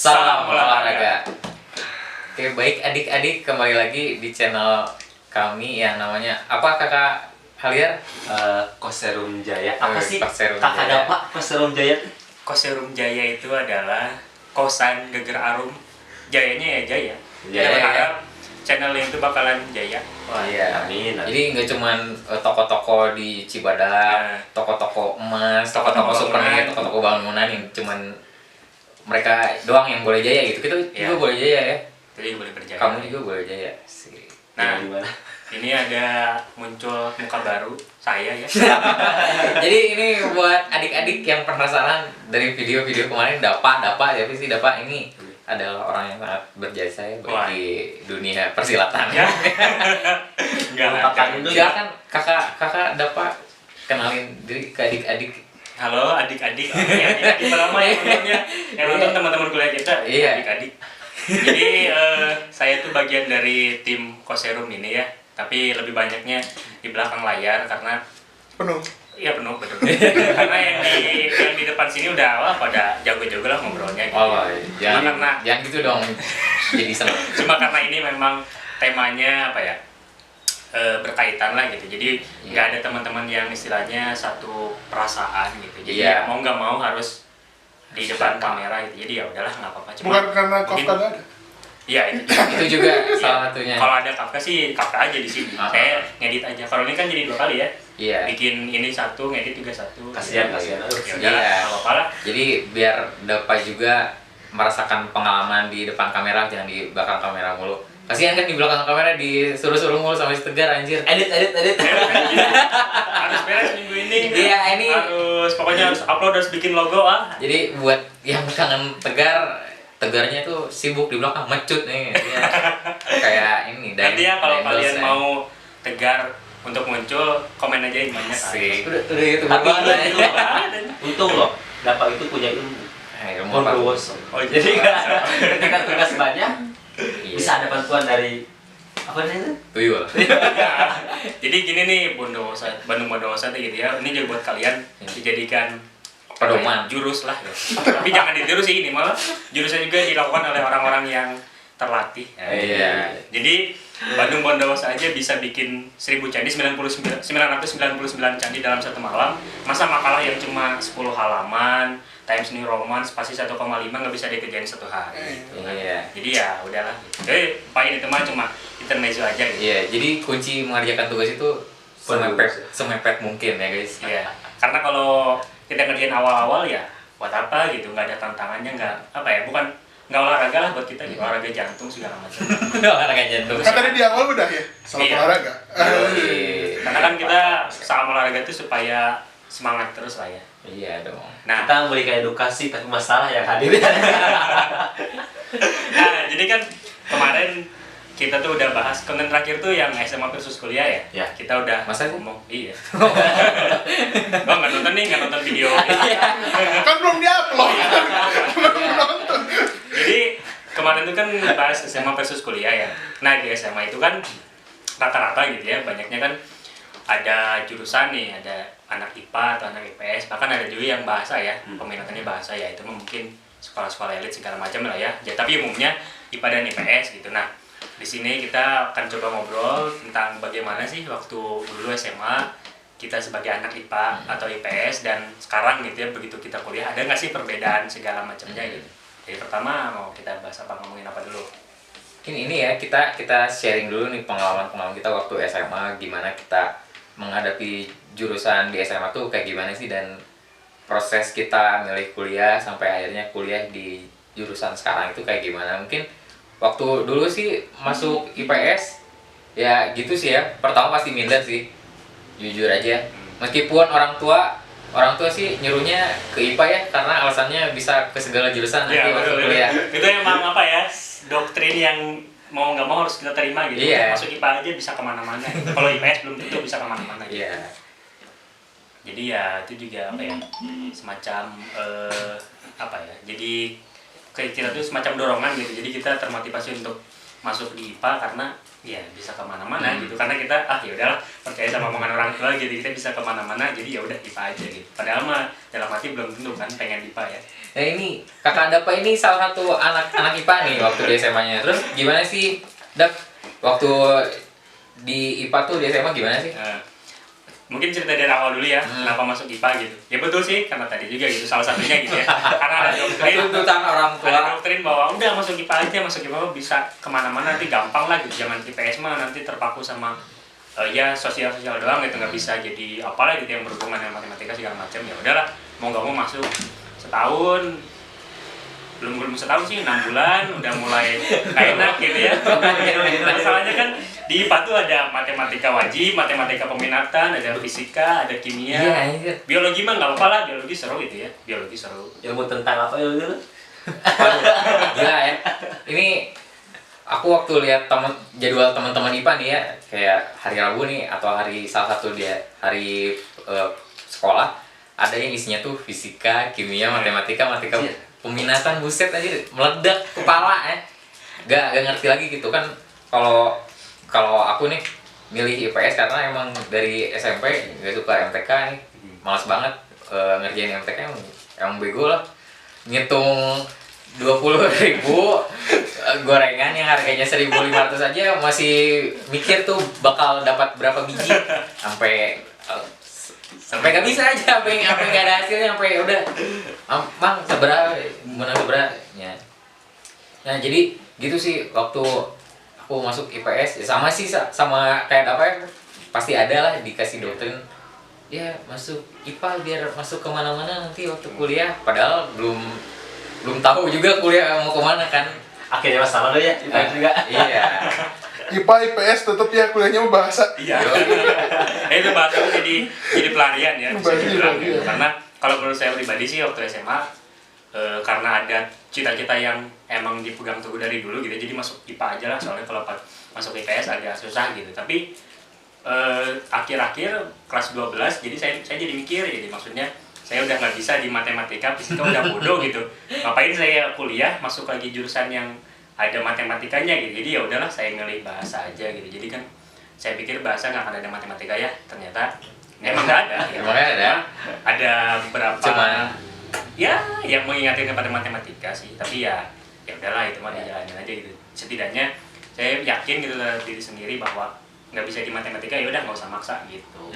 Salam olahraga. Oke, baik adik-adik, kembali lagi di channel kami yang namanya apa Kakak Haliar? Koserum Jaya. Apa sih? Koserum Kakak Jaya. ada Pak Koserum Jaya? Koserum Jaya itu adalah kosan geger arum. Jayanya ya Jaya. Jaya, Kita ya. berharap channel yang itu bakalan jaya. Wah, iya. Amin. Jadi nggak cuman toko-toko di Cibadak, toko-toko emas, toko-toko souvenir, bangunan. toko-toko bangunan yang cuman mereka doang yang boleh jaya gitu. Kita Iya. juga boleh jaya ya. Jadi boleh berjaya. Kamu juga boleh jaya sih. Nah, Gimana? ini ada muncul muka baru saya ya. Jadi ini buat adik-adik yang penasaran dari video-video kemarin, Dapa ya sih Dapa ini adalah orang yang sangat berjasa ya Wah. bagi dunia persilatan. Ya. Enggak lah. Lupakan dulu. Silakan kakak Dapa kenalin diri ke adik-adik. Halo adik-adik. Adik-adik pertama ya nontonnya. Yang nonton teman-teman kuliah kita. Iya. Adik-adik. Jadi saya tuh bagian dari tim Koserum ini ya. Tapi lebih banyaknya di belakang layar karena Penuh. iya penuh betul. Karena yang di depan sini udah pada jago-jago lah ngobrolnya gitu. Oh, Cuma karena jangan gitu dong. Jadi seneng. cuma karena ini memang temanya apa ya? Berkaitan lah gitu. Jadi nggak ada teman-teman yang istilahnya satu perasaan gitu. Jadi Iya. ya mau nggak mau harus di depan kamera gitu. Jadi ya udahlah nggak apa-apa. Cuma Bukan karena mungkin- Kafka nggak ada. Iya itu. Itu juga salah satunya. Kalau ada Kafka sih Kafka aja di sini. Ah. Saya ngedit aja. Kalau ini kan jadi 2 kali ya. Iya. Bikin ini satu, ngedit juga satu. Kasihan. Aduh. Ya Iya. udah, nggak apa-apa lah. Jadi biar Dapa juga merasakan pengalaman di depan kamera, jangan di belakang kamera mulu. Kasihan kan di belakang kamera disuruh-suruh mulu sama si Tegar anjir. Edit. Harus beres minggu ini. Iya, ini. Pokoknya harus upload, harus bikin logo ah. Jadi buat yang kangen Tegarnya tuh sibuk di belakang mecut nih. Dia kayak ini Nanti ya kalau Dendels, kalian ya. mau Tegar untuk muncul, komen aja yang banyak. Asik. Udah gitu Tapi banget. untung loh, dapat itu punya ilmu. Ilmu apa? Bondowoso. Oh, Jadi ketika tugas banyak Iya. bisa ada bantuan dari apa namanya? Tuyul. Jadi gini nih Bandung Bondowoso tuh gitu ya. Ini juga buat kalian dijadikan Pedoman. jurus lah ya. Tapi jangan dijurus sih ini malah jurusnya juga dilakukan oleh orang-orang yang terlatih. Iya. Jadi Bandung Bondowoso aja bisa bikin 1000 candi 999 candi dalam satu malam. Masa makalah yang cuma 10 halaman Times New Roman spasi 1,5 nggak bisa dikerjain satu hari. Iya. Jadi ya udahlah. Paling itu mah cuma intermezzo aja gitu. Iya, jadi kunci mengerjakan tugas itu semepet mungkin ya guys. Iya. Karena kalau kita ngerjain awal-awal ya buat apa gitu, nggak ada tantangannya, nggak apa ya, bukan nggak olahraga lah buat kita gitu, olahraga jantung segala macam. Olahraga jantung. Kan tadi di awal udah ya, salah Iya. olahraga. Karena kan kita sama olahraga itu supaya semangat terus lah ya. Iya dong. Nah, Kita memberikan edukasi tapi masalah yang hadir. nah jadi kan kemarin kita tuh udah bahas konten terakhir tuh yang SMA versus kuliah ya. Ya. Kita udah Masa sih? ngomong. Iya. Oh nggak nonton nih, nggak nonton video. Kan belum diupload. Belum nonton. Jadi kemarin tuh kan bahas SMA versus kuliah ya. Nah di SMA itu kan rata-rata gitu ya, banyaknya kan ada jurusan nih, ada anak IPA atau anak IPS, bahkan ada juga yang bahasa ya, peminatannya bahasa ya, itu mungkin sekolah-sekolah elit segala macam lah ya. Tapi umumnya IPA dan IPS gitu. Nah di sini kita akan coba ngobrol tentang bagaimana sih waktu dulu SMA kita sebagai anak IPA atau IPS dan sekarang gitu ya, begitu kita kuliah, ada nggak sih perbedaan segala macamnya gitu. Jadi pertama mau kita bahas apa, ngomongin apa dulu? Mungkin ini ya, kita sharing dulu nih pengalaman kita waktu SMA, gimana kita menghadapi jurusan di SMA tuh kayak gimana sih, dan proses kita milih kuliah sampai akhirnya kuliah di jurusan sekarang itu kayak gimana. Mungkin waktu dulu sih masuk IPS ya gitu sih ya, pertama pasti minder sih, jujur aja. Meskipun orang tua sih nyuruhnya ke IPA ya, karena alasannya bisa ke segala jurusan nanti waktu betul, kuliah. Itu emang apa ya, doktrin yang mau nggak mau harus kita terima gitu. Iya. Masuk IPA aja bisa kemana-mana. Kalau IPS belum tentu bisa kemana-mana. Gitu. Iya. Jadi ya itu juga apa ya, semacam apa ya, jadi kayak kita tuh semacam dorongan gitu. Jadi kita termotivasi untuk masuk di IPA karena ya bisa kemana-mana gitu, karena kita ya udahlah percaya sama omongan orang tua gitu, kita bisa kemana-mana, jadi ya udah IPA aja gitu. Padahal mah dalam hati belum tentu kan pengen IPA ya. Nah ini kakak Dapa ini salah satu anak IPA nih waktu di SMA-nya. Terus gimana sih Dap waktu di IPA tuh di SMA gimana sih? Mungkin cerita dari awal dulu ya, kenapa masuk IPA gitu. Ya betul sih, karena tadi juga gitu, salah satunya gitu ya. Karena ada Tuntutan orang tua. ada doktrin bahwa udah masuk IPA aja, masuk IPA bisa kemana-mana, nanti gampang lah gitu. Jangan IPS mah nanti terpaku sama ya sosial-sosial doang gitu, nggak bisa jadi apalah gitu yang berhubungan dengan matematika segala macam. Ya udahlah, mau nggak mau masuk setahun. Belum setahun sih, 6 bulan udah mulai gak enak gitu ya. Masalahnya kan di IPA tuh ada matematika wajib, matematika peminatan, ada fisika, ada kimia. Iya. Biologi mah nggak apa-apa lah, biologi seru gitu ya. Biologi seru. Ilmu tentang apa ya gitu? Waduh, gila ya. Ini aku waktu lihat jadwal teman-teman IPA nih ya, kayak hari Rabu nih atau hari salah satu dia hari sekolah, ada yang isinya tuh fisika, kimia, matematika peminatan, buset aja meledak kepala ya. Gak ngerti lagi gitu kan. Kalau aku nih milih IPS karena emang dari SMP gak suka MTK nih, malas banget ngerjain MTK, emang bego lah. Ngitung 20.000 gorengan yang harganya 1.500 aja masih mikir tuh bakal dapat berapa biji, sampai nggak bisa aja, sampai nggak ada hasilnya, sampai udah mang seberapa ya. Nah jadi gitu sih waktu aku masuk IPS ya, sama sih sama kayak apa ya, pasti ada lah dikasih doktrin ya masuk IPA biar masuk kemana-mana nanti waktu kuliah, padahal belum tahu juga kuliah mau kemana kan. Akhirnya masalah lo ya, IPA juga. Iya. IPA IPS tetap ya kuliahnya mah bahasa. Iya. Itu bahasa jadi pelarian ya, bisa dibilang gitu. Karena kalau menurut saya pribadi sih waktu SMA karena ada cita-cita yang emang dipegang teguh dari dulu gitu, jadi masuk IPA aja lah, soalnya kalau masuk IPS agak susah gitu. Tapi akhir-akhir kelas 12 jadi saya jadi mikir, jadi maksudnya saya udah nggak bisa di matematika, fisika udah bodoh gitu. Ngapain saya kuliah masuk lagi jurusan yang ada matematikanya gitu. Jadi ya udahlah saya milih bahasa aja gitu. Jadi kan saya pikir bahasa nggak akan ada matematika ya, ternyata emang nggak ada. Ya. Emang ada. Ada beberapa Cuman ya yang mengingatkan kepada matematika sih, tapi ya udahlah itu mah dijalanin aja gitu. Setidaknya saya yakin gitu dari diri sendiri bahwa nggak bisa di matematika, ya udah nggak usah maksa gitu.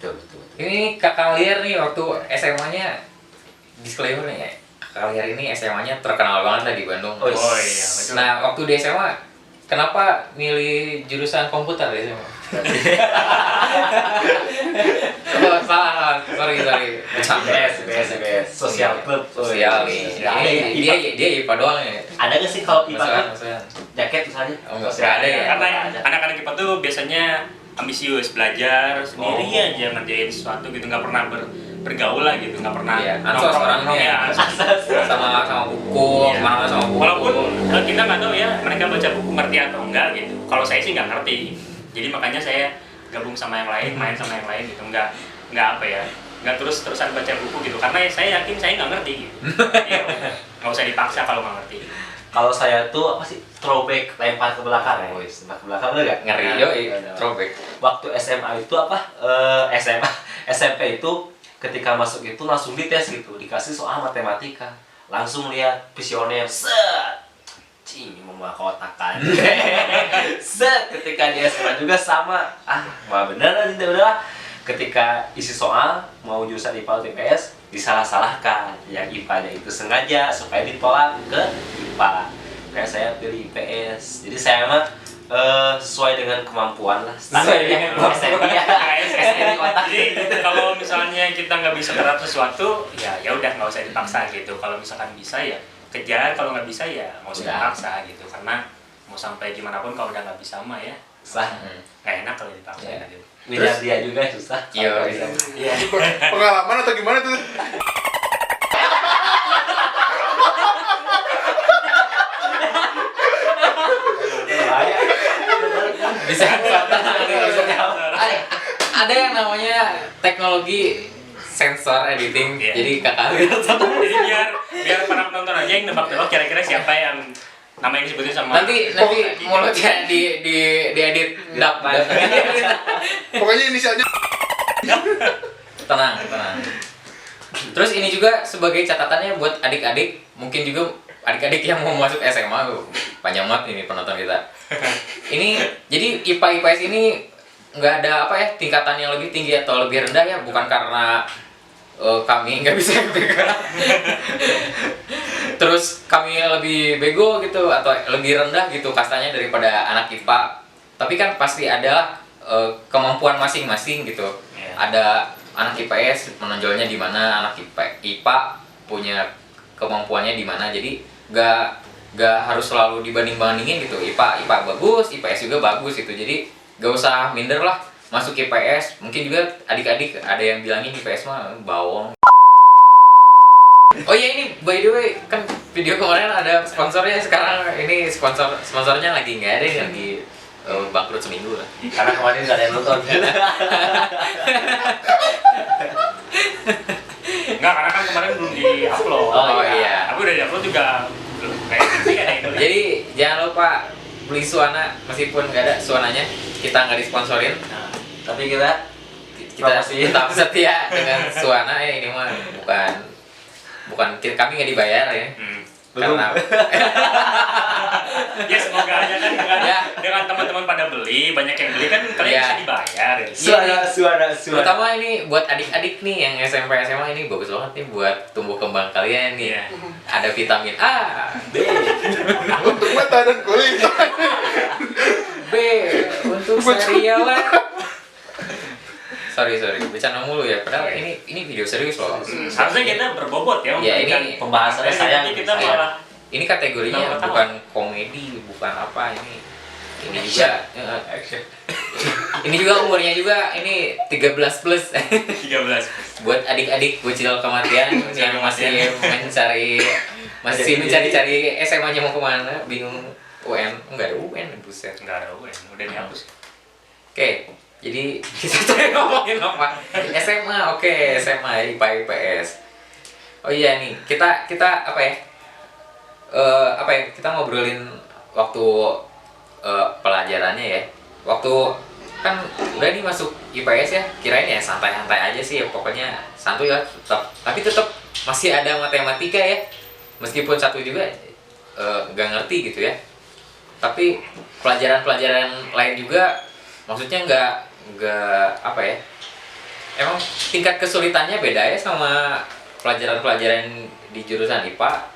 Betul. ini Kakak Liar nih waktu SMA-nya, disclaimer nih ya, Kakak Liar ini SMA-nya terkenal banget lah di Bandung. Oh iya, betul. Nah waktu di SMA kenapa milih jurusan komputer di SMA? Oh, salah, sorry. BS. Sosial club. Sosial nih. Nggak ada ya, Dia IPA doang ya. Ada nggak sih kalau IPA tuh Masukan. jaket misalnya? Oh, nggak ada ya. Karena anak-anak IPA tuh biasanya ambisius, belajar sendiri aja ngerjain sesuatu gitu, nggak pernah bergaul lah gitu, nggak pernah Iya, ansos orangnya. ya, sama buku, Iya. mana sama buku. Walaupun kita nggak tahu ya mereka baca buku ngerti atau enggak gitu. Kalau saya sih nggak ngerti, jadi makanya saya gabung sama yang lain, main sama yang lain gitu, nggak apa ya, nggak terus-terusan baca buku gitu, karena saya yakin saya nggak ngerti gitu. Iya, nggak usah dipaksa kalau nggak ngerti. Kalau saya tuh apa sih, throwback, lempar ke belakang. Lempar ke belakang bener gak? Ngeri throwback. Waktu SMA itu apa? SMP itu ketika masuk itu langsung dites gitu, dikasih soal matematika, langsung lihat visioner, set, cing memahkotakan. Set, ketika di SMA juga sama, mah bener aja udah. Ketika isi soal mau jurusan IPA atau IPS disalah-salahkan, yang IPA-nya itu sengaja supaya ditolak ke IPA. Kayak saya pilih IPS, jadi saya mah sesuai dengan kemampuan lah. Sesuai dengan kemampuan. SNI otak. Jadi kalau misalnya kita nggak bisa terhadap sesuatu, ya udah nggak usah dipaksa gitu. Kalau misalkan bisa ya kejar, kalau nggak bisa ya nggak usah dipaksa gitu. Karena mau sampai gimana pun kalau udah nggak bisa mah ya Susah. nggak enak kalau dipaksa gitu. Terus dia juga susah. Iya, bisa. Iya. Pengalaman atau gimana tuh? Bisa ada yang namanya teknologi sensor editing. Iya. Jadi Kakak Liar Jadi biar para penonton aja yang nebak-nebak kira-kira siapa yang nama yang disebutin sama Nanti mulutnya di edit. Dap. Pokoknya inisialnya. Tenang. Terus ini juga sebagai catatannya buat adik-adik, mungkin juga adik-adik yang mau masuk SMA, panjang banget ini penonton kita. Ini jadi IPA IPS ini nggak ada apa ya tingkatan yang lebih tinggi atau lebih rendah ya, bukan karena kami nggak bisa bego, terus kami lebih bego gitu atau lebih rendah gitu kastanya daripada anak IPA. Tapi kan pasti ada kemampuan masing-masing gitu. Ada anak IPS menonjolnya di mana, anak IPA punya kemampuannya di mana. Jadi nggak harus selalu dibanding-bandingin gitu. IPA bagus, IPS juga bagus gitu. Jadi nggak usah minder lah masuk IPS. Mungkin juga adik-adik ada yang bilangin IPS mah bawong. Oh iya, ini by the way kan video kemarin ada sponsornya, sekarang ini sponsornya lagi nggak ada, lagi bangkrut seminggu lah. Karena kemarin nggak ada yang nonton. Enggak, karena kan kemarin belum di-upload. Oh iya. Tapi udah di-upload juga belum kayak gini kan itu. Jadi jangan lupa beli Suwana, meskipun nggak ada Suwananya, kita nggak disponsorin. Nah, tapi kita Kita tetap setia dengan Suwana ya, ini mah bukan kami nggak dibayar ya. Belum. Karena Ya semoga aja kan dengan teman-teman pada beli, banyak yang beli kan kalian Ya. bisa dibayar. Suara. terutama ini buat adik-adik nih yang SMP SMA, ini bagus banget nih buat tumbuh kembang kalian nih. Iya. Ada vitamin A, B. Untuk mata dan kulit. B untuk sariawan. Sorry, bercanda mulu ya. Padahal ini video serius loh. Harusnya kita berbobot ya. Ya, ini memberikan- pembahasannya sayang. Nanti kita Sayang. malah Ini kategorinya Kenapa bukan komedi, bukan apa ini juga Action. ini juga umurnya juga ini 13 plus. 13. Buat adik-adik bocil kematian yang masih mencari SMA-nya mau kemana, bingung UN, enggak ada UN, buset. Enggak ada UN, udah dihapus. Oke, jadi kita tadi ngomongin apa? SMA, oke, SMA, IPA, IPS. Oh iya nih, kita apa ya? Kita ngobrolin waktu pelajarannya ya. Waktu kan udah nih masuk IPS ya, kirain ya santai-santai aja sih ya, pokoknya santuy lah tetap. Tapi tetap masih ada matematika ya. Meskipun satu juga nggak ngerti gitu ya. Tapi pelajaran-pelajaran lain juga maksudnya nggak apa ya, emang tingkat kesulitannya beda ya sama pelajaran-pelajaran di jurusan IPA,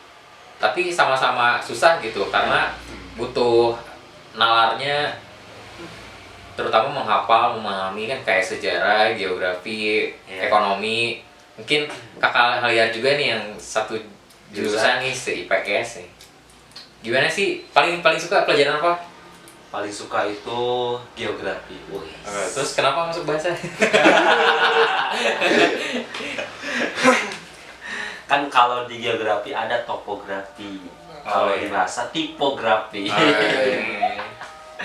tapi sama-sama susah gitu karena butuh nalarnya, terutama menghafal, memahami kan kayak sejarah, geografi, ekonomi. Mungkin kakak Halia juga nih yang satu jurusan nih se-IPS nih. Gimana sih paling suka pelajaran apa? Paling suka itu geografi. Terus kenapa masuk bahasa? Kan kalau di geografi ada topografi. Kalau di bahasa tipografi.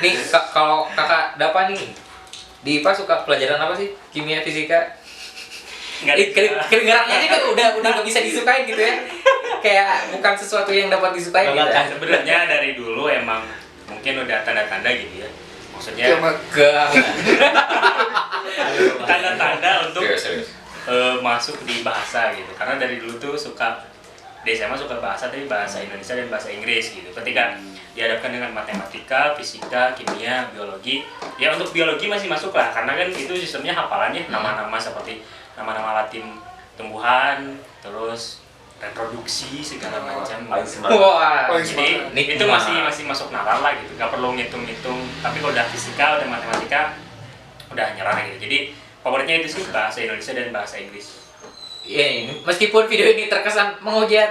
Nih kalau kakak Dapa nih di IPA suka pelajaran apa sih? Kimia, fisika? Kedengarannya aja kan udah nggak bisa disukain gitu ya. Kayak bukan sesuatu yang dapat disukain gitu. Kan sebenarnya dari dulu emang mungkin udah tanda-tanda gitu ya. Maksudnya Kiamat. tanda-tanda untuk Serius. masuk di bahasa gitu. Karena dari dulu tuh suka di SMA suka bahasa, tapi bahasa Indonesia dan bahasa Inggris gitu. Ketika dihadapkan dengan matematika, fisika, kimia, biologi, ya untuk biologi masih masuk lah, karena kan itu sistemnya hafalannya nama-nama seperti nama-nama Latin tumbuhan, terus reproduksi segala macam. Paling semangat. Wah, Paling Jadi Nikmat. itu masih masuk nalar lah gitu, nggak perlu ngitung-ngitung. Tapi kalau udah fisika, udah matematika, udah nyerah gitu. Jadi favoritnya itu sih bahasa Indonesia dan bahasa Inggris. ya meskipun video ini terkesan menghujat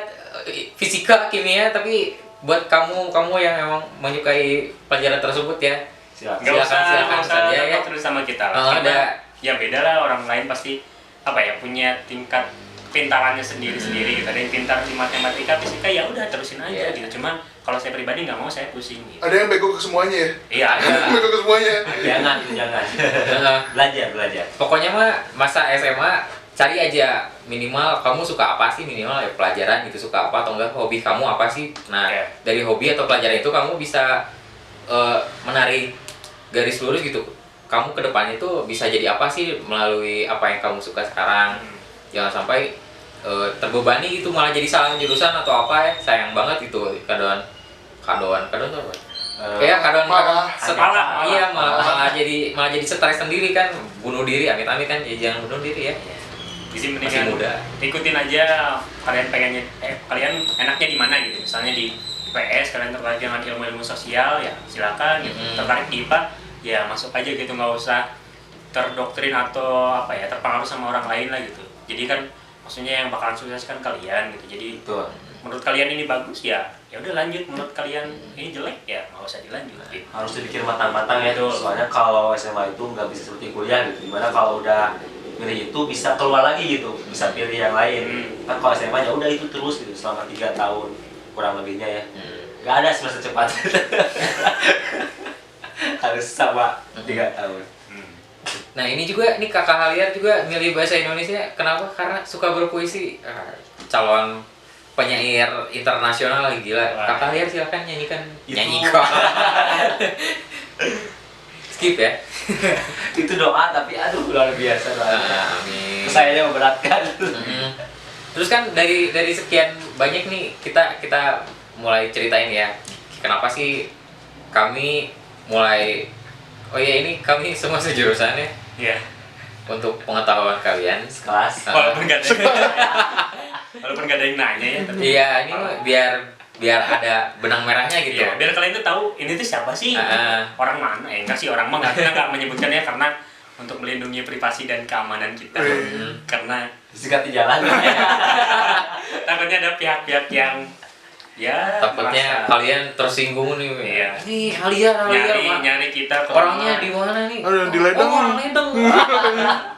fisika, kimia, tapi buat kamu yang memang menyukai pelajaran tersebut ya, Siap. Nggak silakan usah saja ya. terus sama kita Oh, lah. Karena ada. ya beda lah, orang lain pasti apa ya punya tingkat pintarannya sendiri-sendiri gitu. Ada yang pintar di matematika, fisika, ya udah terusin aja Iya. gitu. Cuman kalau saya pribadi nggak mau, saya pusing gitu. Ada yang bego ke semuanya ya? Iya ada. Bego ke semuanya. Jangan. Belajar. Pokoknya mah masa SMA cari aja minimal kamu suka apa sih, minimal ya pelajaran gitu, suka apa atau enggak, hobi kamu apa sih. Nah, Iya. dari hobi atau pelajaran itu kamu bisa menarik garis lurus gitu. Kamu ke depannya tuh bisa jadi apa sih melalui apa yang kamu suka sekarang. Jangan sampai terbebani gitu malah jadi salah jurusan atau apa ya. Sayang banget gitu kadoan tuh apa? Kayak malah. iya malah jadi stres sendiri kan, bunuh diri, amit-amit kan, ya jangan bunuh diri ya. Jadi Masih mendingan muda. ikutin aja kalian pengennya, kalian enaknya di mana gitu. Misalnya di IPS kalian tertarik dengan ilmu-ilmu sosial ya silakan gitu. Tertarik di IPA ya masuk aja gitu, nggak usah terdoktrin atau apa ya terpengaruh sama orang lain lah gitu. Jadi kan maksudnya yang bakalan sukses kan kalian gitu. Jadi Betul. menurut kalian ini bagus ya udah lanjut, menurut kalian ini jelek ya nggak usah dilanjut gitu. Harus dipikir matang-matang ya. Betul. Soalnya kalau SMA itu nggak bisa seperti kuliah gitu. Dimana kalau udah pilih itu bisa keluar lagi gitu, bisa pilih yang lain. Kan kalau SMA ya udah itu terus gitu selama 3 tahun kurang lebihnya ya. Nggak ada semester cepat. Harus sama 3 tahun. Nah ini juga, nih kakak Haliar juga milih bahasa Indonesia. Kenapa? Karena suka berpuisi. Calon penyair internasional lagi gila. Wah. Kakak Haliar silakan nyanyikan. Itu. Nyanyikan. Skip ya. Itu doa tapi aduh luar biasa doanya. Amin. Saya memberatkan. Terus kan dari sekian banyak nih kita mulai ceritain ya. Kenapa sih kami mulai, oh ya ini kami semua sejurusan ya. Iya. Untuk pengetahuan kalian. Sekelas. Walaupun nggak ada walaupun nggak ada yang nanya ya tapi Iya, ini biar ada benang merahnya gitu. iya, biar kalian tuh tahu ini tuh siapa sih, orang mana, enggak sih orang mah kita nggak menyebutkannya karena untuk melindungi privasi dan keamanan kita, karena Sikat di jalan. takutnya ada pihak-pihak yang ya Takutnya merasa kalian tersinggung nih. Iya. Nih, Haliar, Mak. nyari kita ke Orangnya rumah. di mana nih? Ada yang di Ledeng. Oh, orang Ledeng.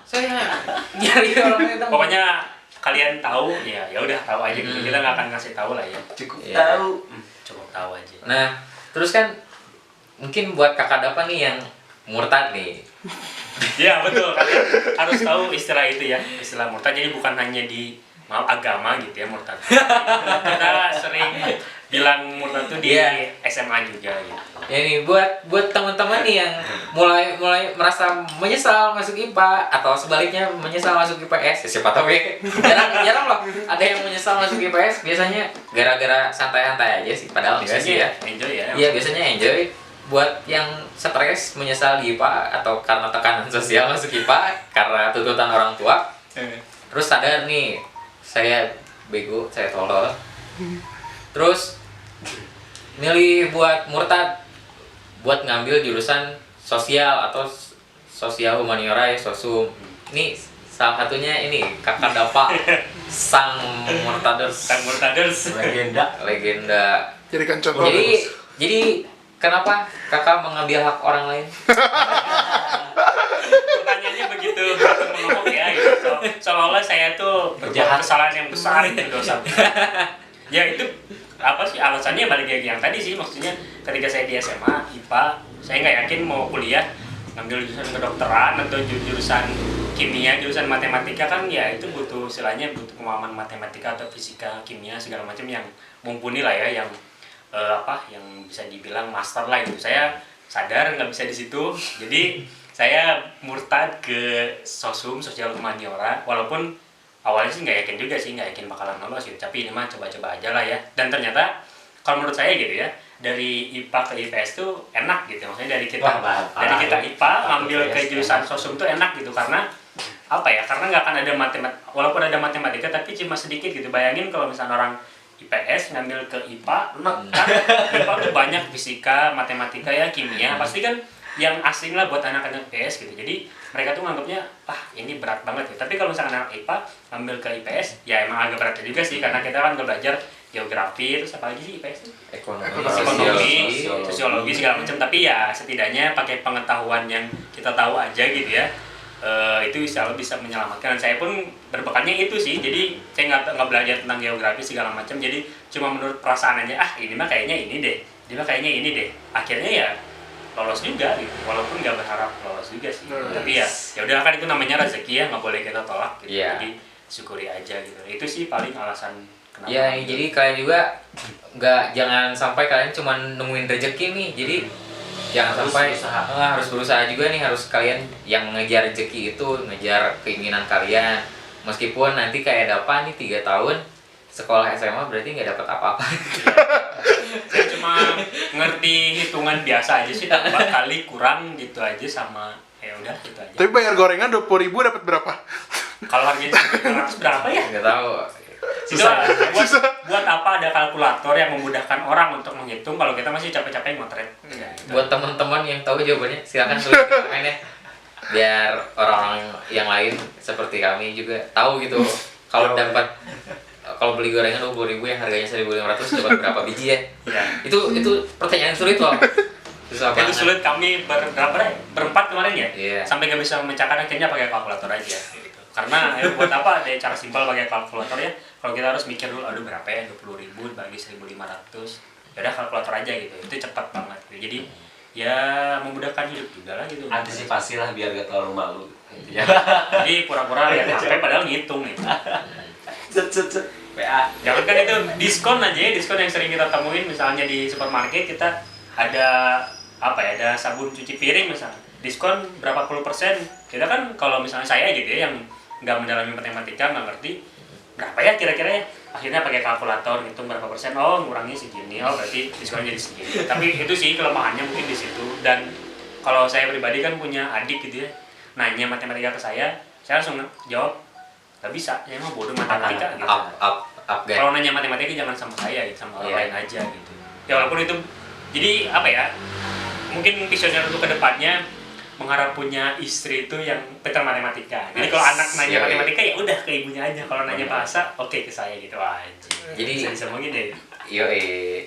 Saya nyari orang Ledeng. Pokoknya kalian tahu ya udah tahu aja gitu, kita nggak akan ngasih tahu lah ya, Cukup Iya. tahu. cukup tahu aja. Nah, terus kan mungkin buat kakak Dapa nih yang murtad nih. Iya betul, kalian harus tahu istilah itu ya, istilah murtad. Jadi bukan hanya di agama gitu ya murtad. Kita sering bilang murtad tuh di Iya. SMA juga gitu. Ya nih buat teman-teman nih yang mulai merasa menyesal masuk IPA atau sebaliknya menyesal masuk IPS. Ya, siapa tahu ya. Jarang loh ada yang menyesal masuk IPS, biasanya gara-gara santai-santai aja sih, padahal enggak sih ya. Enjoy ya. Iya, biasanya enjoy. Buat yang stres menyesal di IPA atau karena tekanan sosial masuk IPA karena tuntutan orang tua, terus sadar nih saya bego, saya tolol, terus milih buat murtad, buat ngambil jurusan sosial atau sosial humaniora ya, sosum. Ini salah satunya ini kakak Dapa sang murtaders, Sang murtaders. Legenda. Jadikan contoh. jadi kenapa kakak mengambil hak orang lain? Pertanyaannya begitu mengomong ya gitu. Seolah-olah saya tuh berbuat Jahat. kesalahan yang besar gitu, dosa. Ya itu apa sih alasannya, balik lagi yang tadi sih, maksudnya ketika saya di SMA IPA, saya nggak yakin mau kuliah ngambil jurusan kedokteran atau jurusan kimia, jurusan matematika kan ya itu butuh istilahnya butuh pemahaman matematika atau fisika, kimia segala macam yang mumpuni lah ya, yang yang bisa dibilang master lah gitu. Saya sadar nggak bisa di situ, jadi saya murtad ke sosum, sosial humaniora, walaupun awalnya sih nggak yakin bakalan lolos gitu, tapi ini mah coba-coba aja lah ya. Dan ternyata kalau menurut saya gitu ya, dari IPA ke IPS tuh enak gitu, maksudnya dari kita IPA ngambil ke jurusan sosum tuh enak gitu, karena apa ya, karena nggak akan ada walaupun ada matematika tapi cuma sedikit gitu. Bayangin kalau misalnya orang IPS ngambil ke IPA, kan IPA tuh banyak fisika, matematika ya, kimia, pasti kan yang asing lah buat anak-anak IPS gitu. Jadi mereka tuh nganggapnya ini berat banget ya. Tapi kalau misalkan anak IPA ngambil ke IPS, ya emang agak berat juga sih, karena kita kan belajar geografi, terus apa lagi sih IPS tuh? Ekonomi, sosiologi segala macam. Tapi ya setidaknya pakai pengetahuan yang kita tahu aja gitu ya. Itu insya Allah bisa menyelamatkan. Dan saya pun berbekatnya itu sih, jadi saya nggak belajar tentang geografi segala macam, jadi cuma menurut perasaan aja, ini mah kayaknya ini deh, akhirnya ya lolos juga gitu, walaupun nggak berharap lolos juga sih. Nah, Tapi ya udah kan itu namanya rezeki ya, nggak boleh kita tolak gitu. Iya. Jadi syukuri aja gitu. Itu sih paling alasan kenapa. Ya, jadi kalian juga jangan sampai kalian cuma nemuin rezeki nih. Jadi jangan Harus sampai berusaha. harus berusaha juga nih, harus kalian yang mengejar rezeki itu, ngejar keinginan kalian. Meskipun nanti kayak Dapa nih 3 tahun sekolah SMA berarti nggak dapat apa-apa. Saya cuma ngerti hitungan biasa aja sih, 4 kali kurang gitu aja sama ya udah gitu aja. Tapi bayar gorengan 20.000 dapat berapa? Kalau harganya 900 berapa ya? Nggak tahu. Susah. Susah. Buat apa ada kalkulator yang memudahkan orang untuk menghitung kalau kita masih capek-capek motret. Ya, gitu. Buat teman-teman yang tahu jawabannya silakan tulis di komen ya. Biar orang-orang yang lain seperti kami juga tahu gitu. Kalau dapat kalau beli gorengan 20.000 yang harganya 1.500 dapat berapa biji ya? Ya. Itu pertanyaan sulit loh. Susah Itu banget. sulit kami berapa ya? Berempat kemarin ya? Iya. Sampai nggak bisa memecahkan, akhirnya pakai kalkulator aja. Gitu. Karena ya, buat apa ada cara simpel pakai kalkulator ya? Kalau kita harus mikir dulu, aduh berapa ya 20.000 bagi 1.500. Ya udah kalkulator aja gitu. Itu cepat banget. Gitu. Jadi ya memudahkan hidup juga lah gitu. Antisipasi lah biar gak terlalu malu. Intinya. Jadi pura-pura lihat HP padahal ngitung nih. Cet. PA. Jangan kan itu diskon aja ya, diskon yang sering kita temuin misalnya di supermarket kita ada apa ya, ada sabun cuci piring misalnya diskon berapa puluh persen. Kita kan kalau misalnya saya gitu ya yang nggak mendalami matematika, nggak ngerti berapa ya kira-kira ya, akhirnya pakai kalkulator ngitung berapa persen, oh ngurangnya segini, oh berarti diskonnya jadi segini. Tapi itu sih kelemahannya mungkin di situ. Dan kalau saya pribadi kan punya adik gitu ya, nanya matematika ke saya langsung jawab nggak bisa, ya emang bodoh matematika gitu. Up guys. Kalau nanya matematika jangan sama saya gitu, sama orang Iya. lain aja gitu. Ya walaupun itu jadi apa ya, mungkin visioner untuk kedepannya mengharap punya istri itu yang pintar matematika. Jadi kalau anak nanya Iya, iya. matematika ya udah ke ibunya aja. Kalau nanya bahasa oke ke saya gitu aja. Jadi bisa ngomongin deh. Yoi.